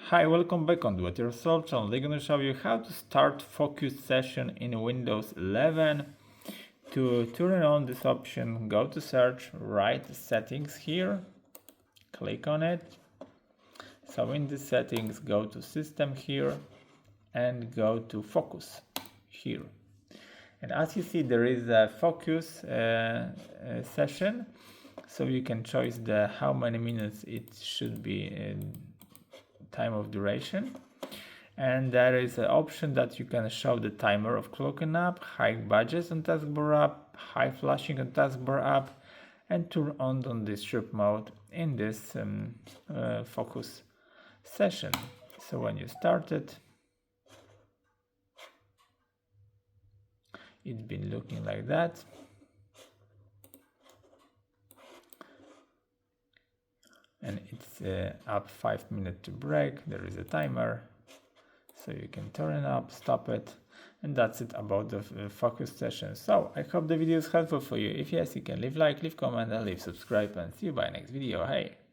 Hi, welcome back on Do It Yourself channel. I'm gonna show you how to start focus session in Windows 11. To turn on this option, go to search, write settings here, click on it. So in the settings, go to system here and go to focus here. And as you see, there is a focus session. So you can choose the how many minutes it should be in time of duration. And there is an option that you can show the timer of clocking up, high badges on taskbar app, high flashing on taskbar app, and turn on the strip mode in this focus session. So when you start it, it's been looking like that. And it's up 5 minutes to break. There is a timer. So you can turn it up, stop it, and that's it about the focus session. So I hope the video is helpful for you. If yes, you can leave like, leave comment, and leave subscribe, and see you by next video. Hey!